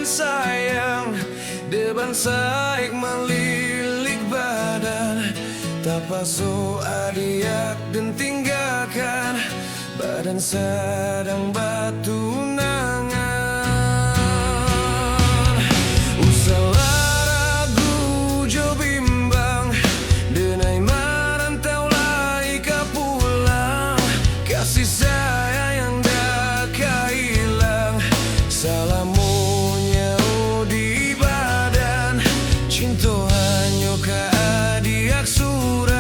dan sayang, deban saik melilik badan, tapaso adiak dan tinggalkan badan sedang batu nangan. Usalah ragu jo bimbang, denai marantau lai ka pulang, kasih saya yang dah hilang, salamunya di badan, cinta hanya ka adiak surang.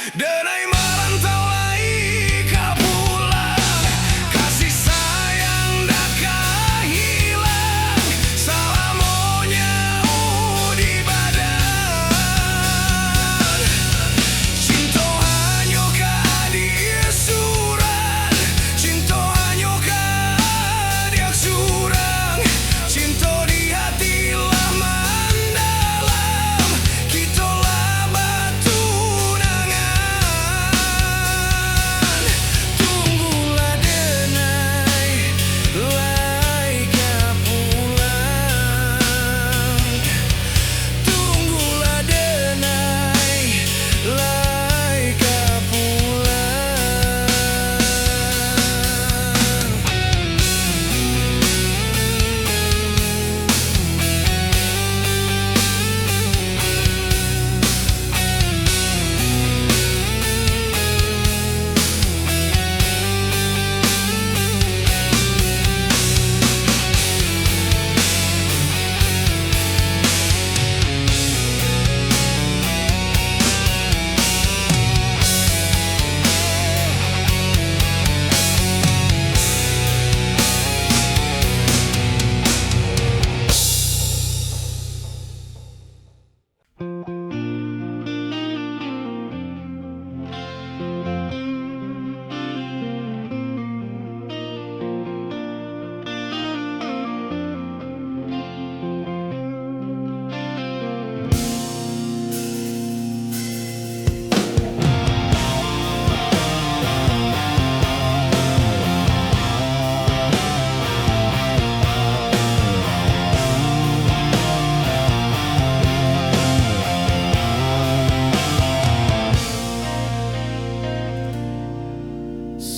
Denai marantau lai ka pulang, kasih sayang dah hilang, salamonya di badan, cinta hanya ka dia surang, cinta hanya ka dia surang, cinta di hati lah mendalam, kita lah batu.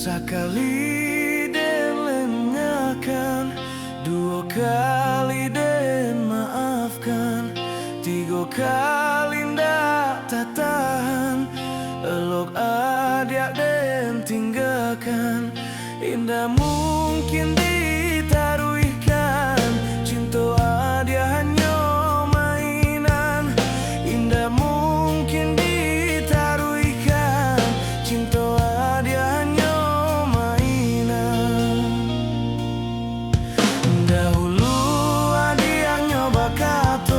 Sekali den lengakan, dua kali den maafkan, tiga kali ndak tak tahan, elok adiak den tinggalkan, indah mungkin ditaruhkan, cinta adiak hanya mainan, indah mungkin ditaruhkan, cinta adiak hanya dahulu adiak nyoba kata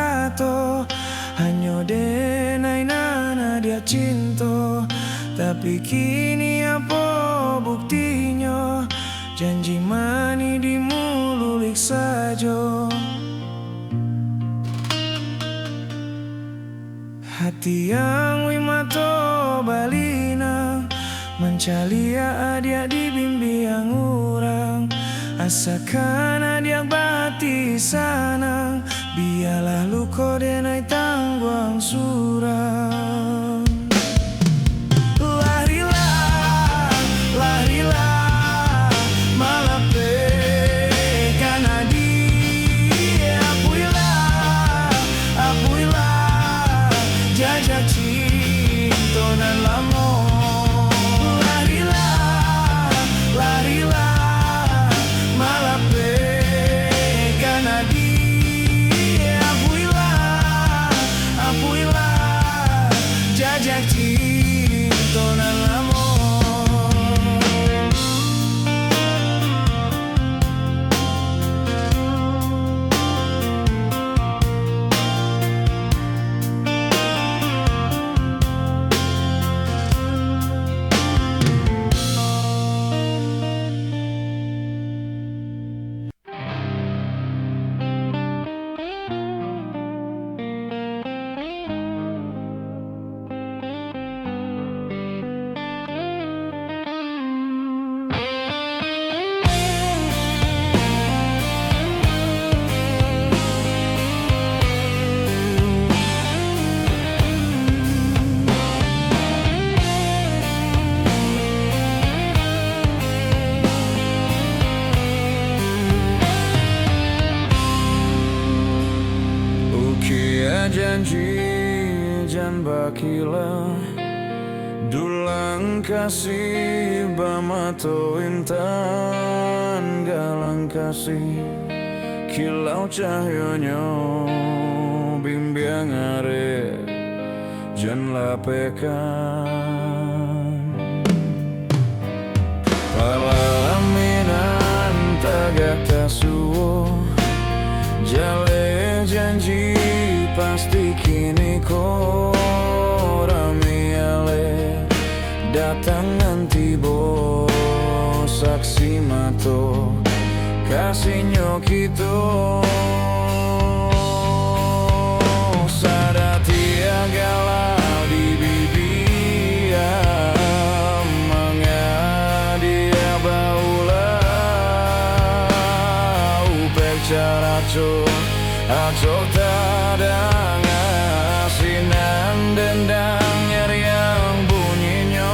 sato hanyo denai nana dia cinta. Tapi kini apa buktinya, janji mani di mululik saja. Hati yang wimato balina mencalia adia di bimbing orang. Asakan adia bati sanang, biarlah luko denai tangguang surang. Larilah, larilah, malape karena dia apuilah, apuilah, jajak cinta nan lamo. Larilah, larilah, malape karena dia apuilah, apuilah, jajak cinta nan lamo. Janji jan bakila dulang kasih bamato intan galang kasih kilau cahyonyo bimbing are jan lapekan palaminan tagak tasuo jale janji pasti kini koramiale datang nanti bo saksi mato kasihnya kita sadati agalau di bibia mengadia baula upek caraco acok tadang asinan dendang nyeriang bunyinya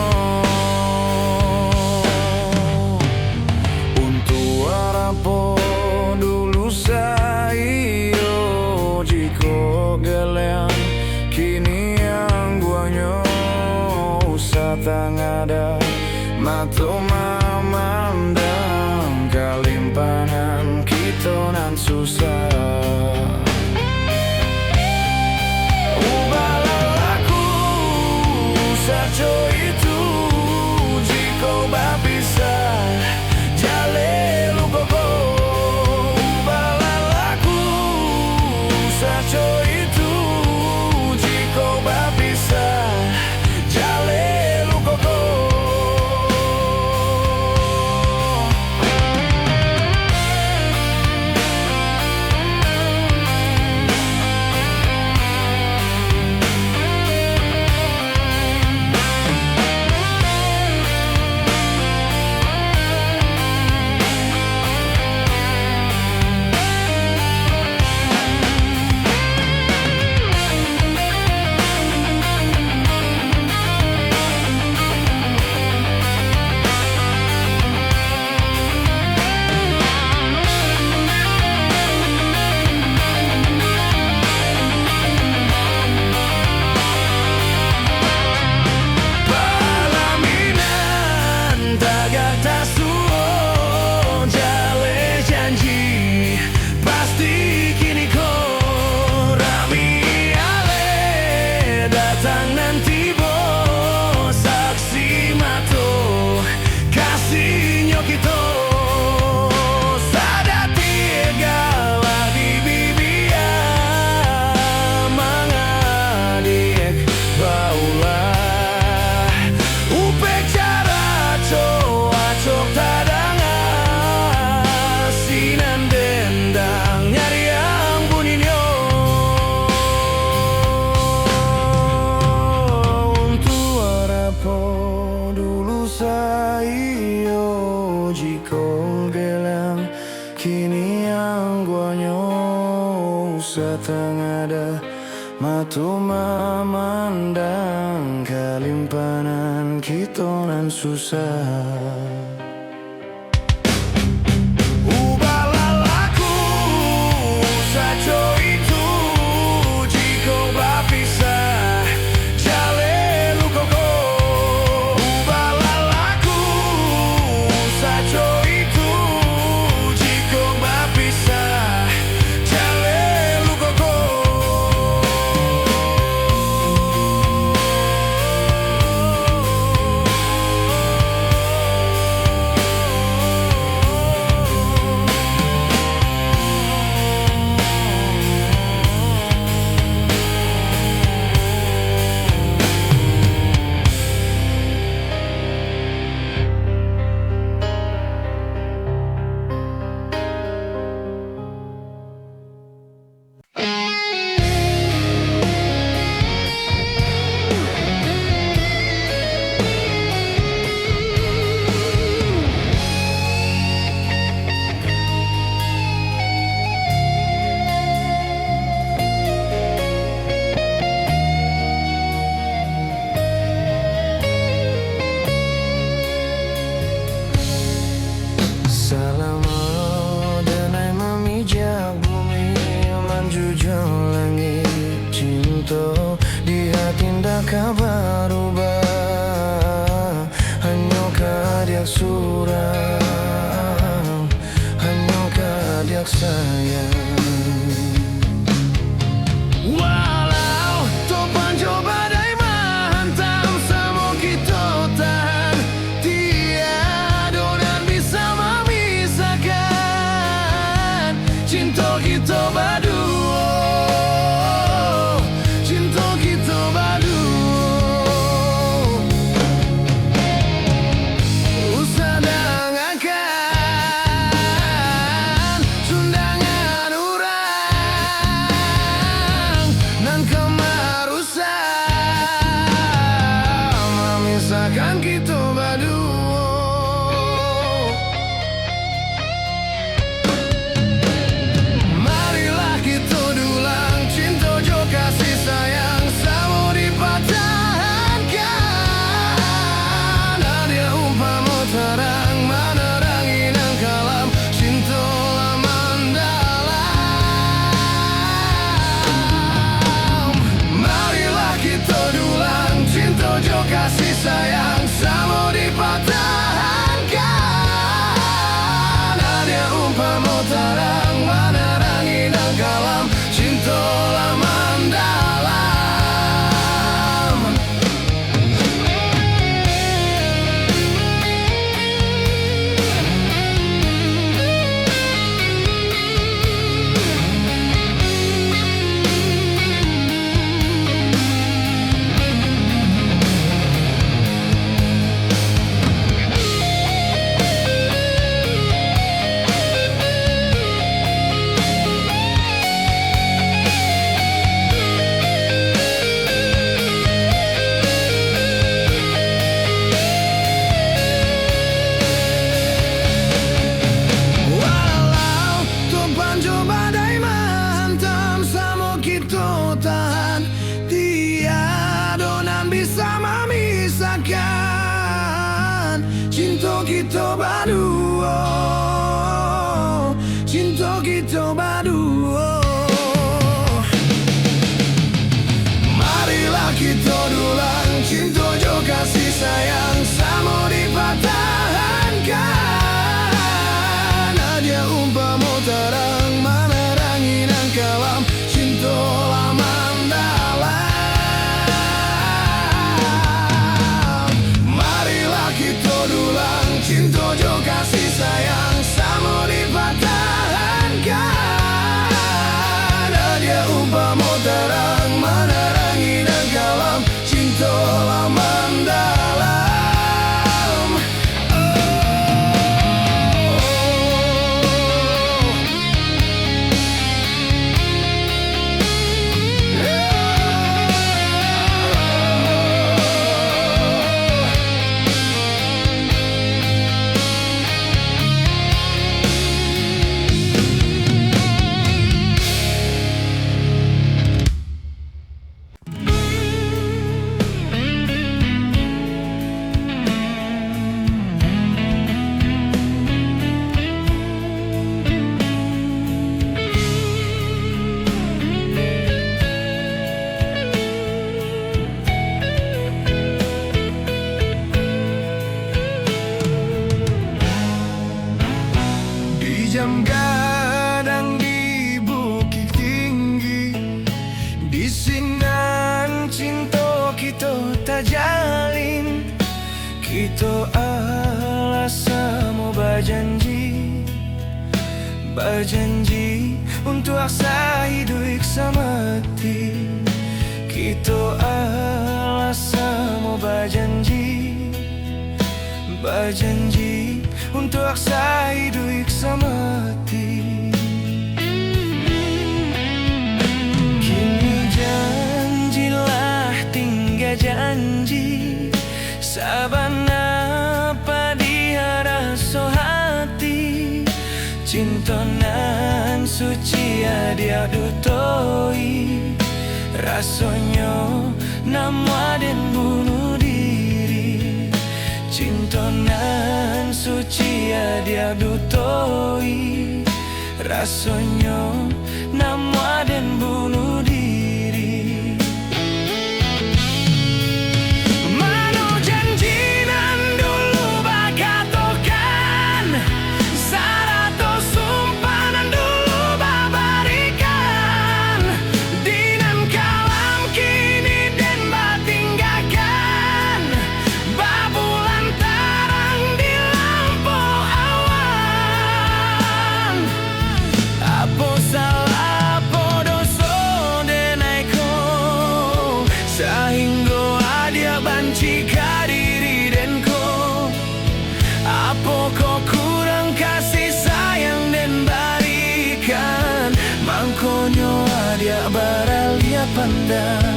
untuk arapo dulu sayo jiko geleang kini yang guanya usah tang ada mato mamandang kalimpanan kita nan susah. ada matu memandang kalimpanan kita nan susah. Di hati ndak berubah, hanya kadiak surang, hanya kadiak sayang. Walau topan coba badai menghantam, semua kita tahan, tiada dan bisa memisahkan cinta kita berdua. Undangan Di sinan cinta kita tak jalin, kita sama berjanji untuk aksa hidup sama mati. Kita sama berjanji untuk aksa hidup sama mati. Kini janjilah tinggal janji, sabana padi rasa hati. Cinta nan suci dia dutoi, rasanya nama dan bunuh diri. Cinta nan suci dia dutoi, rasanya nama dan bunuh diri. Mano janji nan dulu bagatokan, sarato sumpah nan dulu babarikan. Dinan kalam kini den batinggakan, babulan tarang di lampu awan. Apa salah podoso denaiko, sehingga dia banci kadiri denko. Apa kau kurang kasih sayang dan barikan, mangkonyo dia baralia pandang.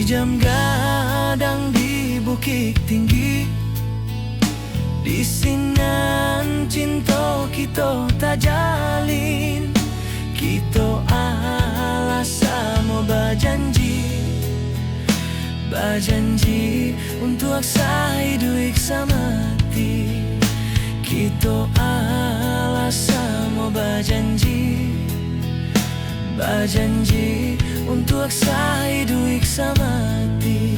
Jam gadang di bukit tinggi, di sinan cinta kita tak jalin. Kita sama berjanji untuk aksa hidup sama mati. Kita sama berjanji untuk aksa hidup sama mati.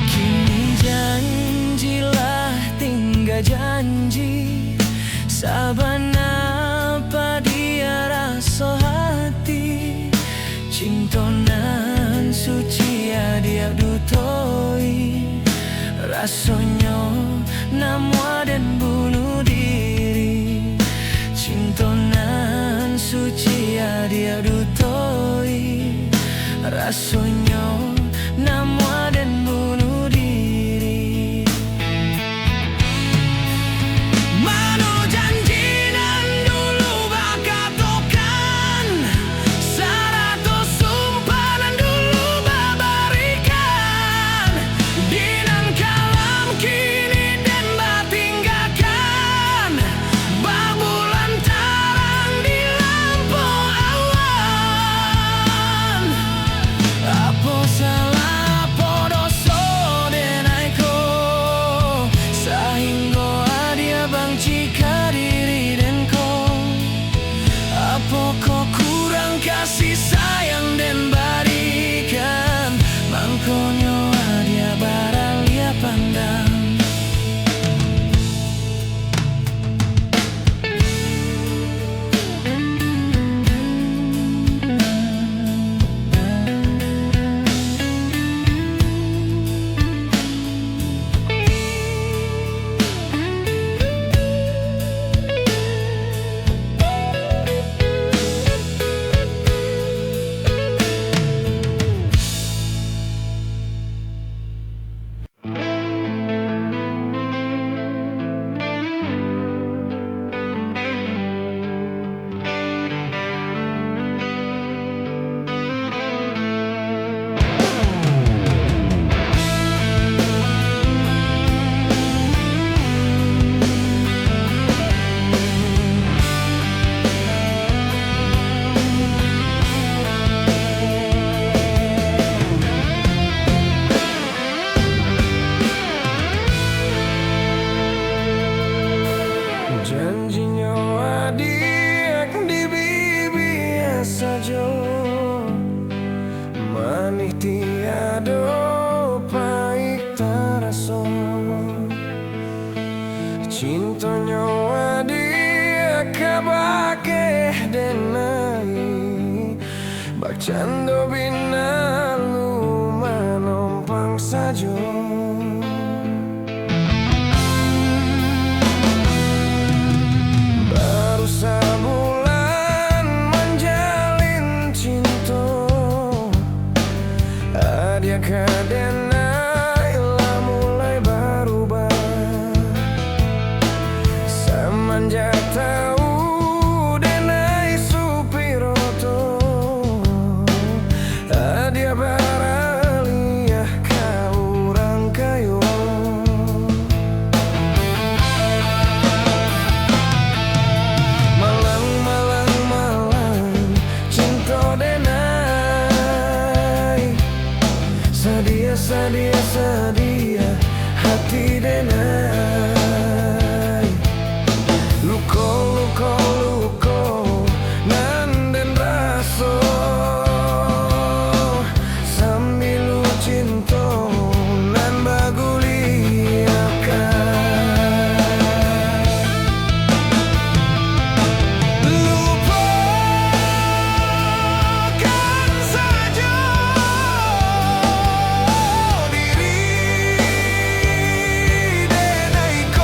Kini janjilah tinggal janji, sabana padi rasa hati. Cinta nan suci dia dutoi, rasanya nama dan bunuh diri. Cinta nan suci dia dutoi, rasanya nama dan bunuh diri. Mano janji nan dulu bagatokan, sarato sumpah nan dulu babarikan. Dinan kalam kini den batinggakan, babulan tarang di lampu awan. Apa salah Bakcando binalu manompang sajo. Baru sebulan menjalin cinta, adia kadena ila mulai berubah. Semenjak tahu denai supiroto, adia baraliyah ka urang kayo. Malang cinta denai, sadia hati denai. Luko nanden raso, sambilu cinta nan baguliakan. Lupakan saja diri denaiku.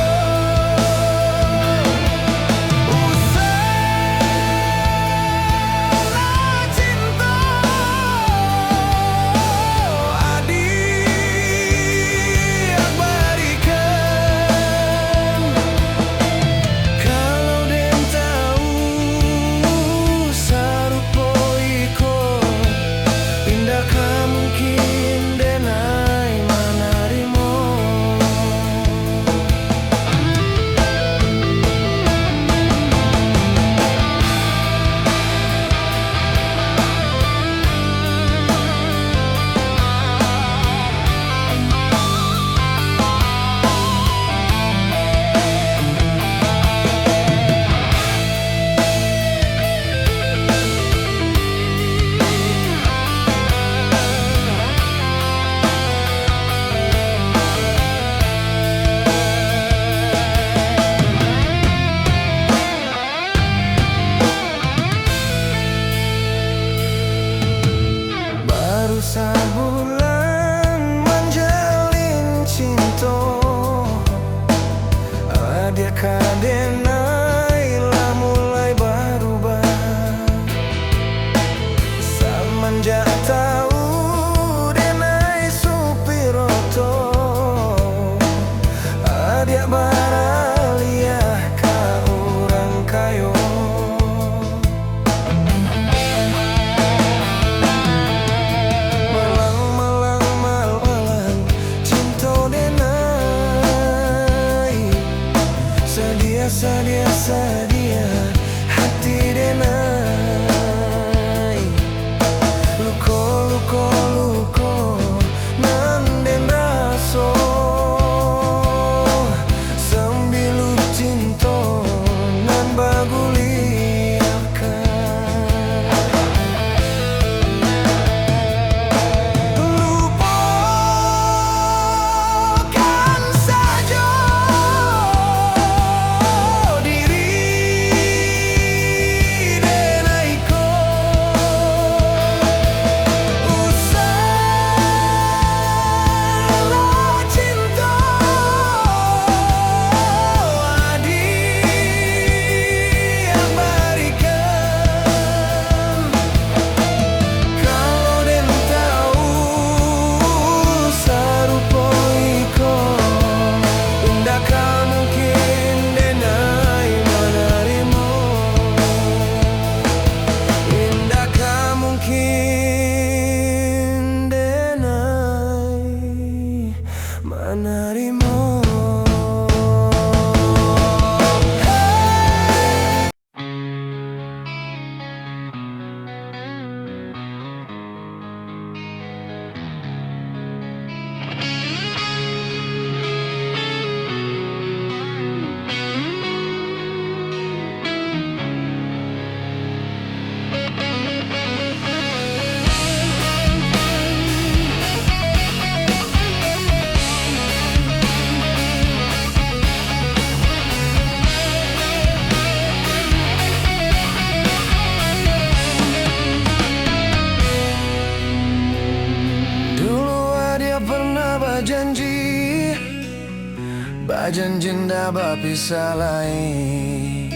janjin dapat bisa lain.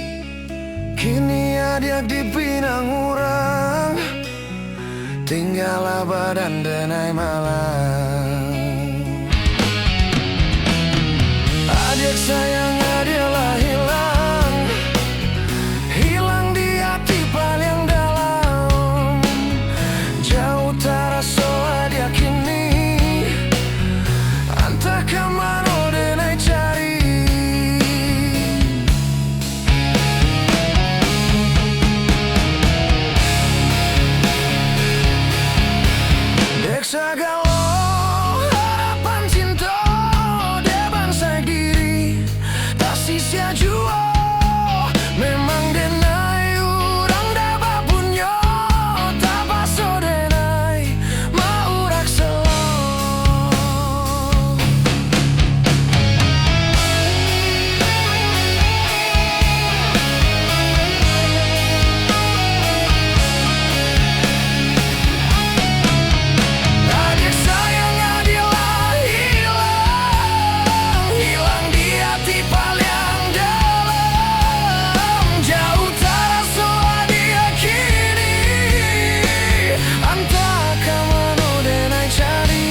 Kini adik dipinang orang, tinggal badan denai malam. Adik sayang adalah hilang, hilang di hati paling dalam. Jauh terasa adik kini, entah kemana denai cari. Dek segala harapan cinta depan saya diri, tak sia jua. Memang denai urang dapat punya, tak paso denai mau rak selalu. Adik sayang adalah hilang, hilang di hati paling dalam. Jauh terasa dia kini, entah kemana denai cari.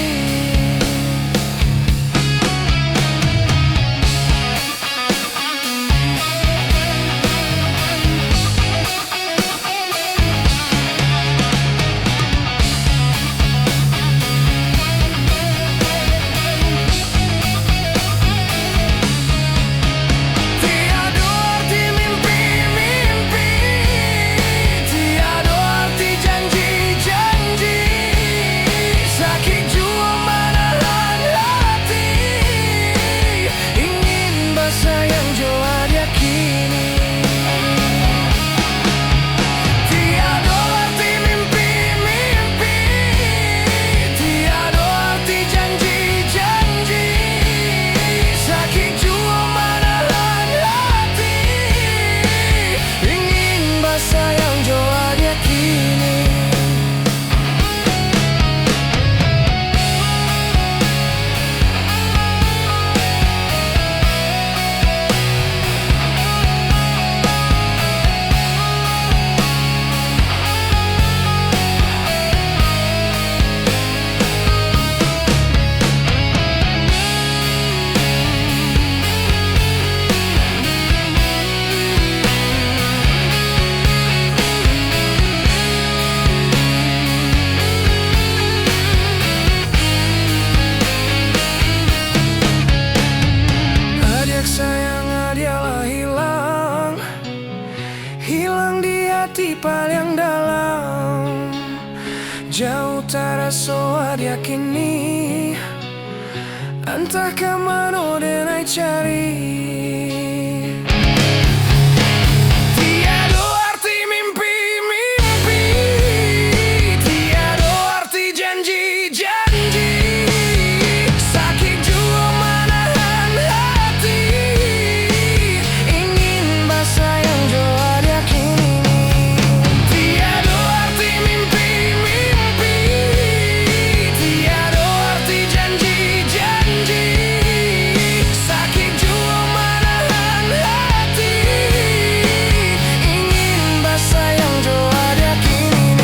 Tiada arti mimpi-mimpi, tiada arti janji-janji. Sakit jua menahan hati, ingin bersayang jua dia kini. Tiada arti mimpi-mimpi, tiada arti janji-janji. Sakit jua menahan hati, ingin bersayang jua dia kini. Adik sayang adalah hilang, hilang di hati paling dalam. Jauh terasa dia kini, entah kemana denai cari. Tiada arti mimpi-mimpi, tiada arti janji-janji. Sakit jua menahan hati, ingin bersayang jua dia kini. Tiada arti mimpi-mimpi, tiada arti janji-janji. Sakit jua menahan hati, ingin bersayang jua dia kini.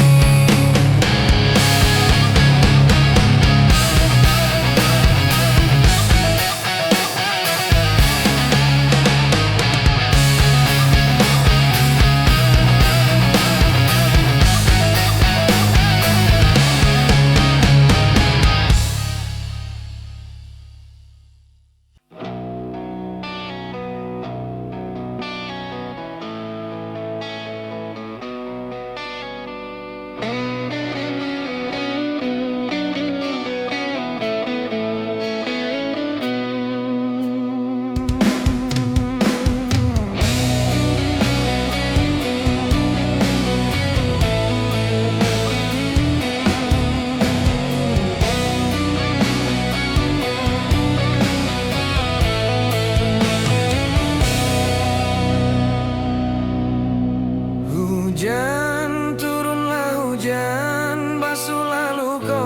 Hujan, turunlah hujan, basuhlah luka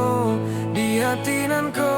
di hati nan kau.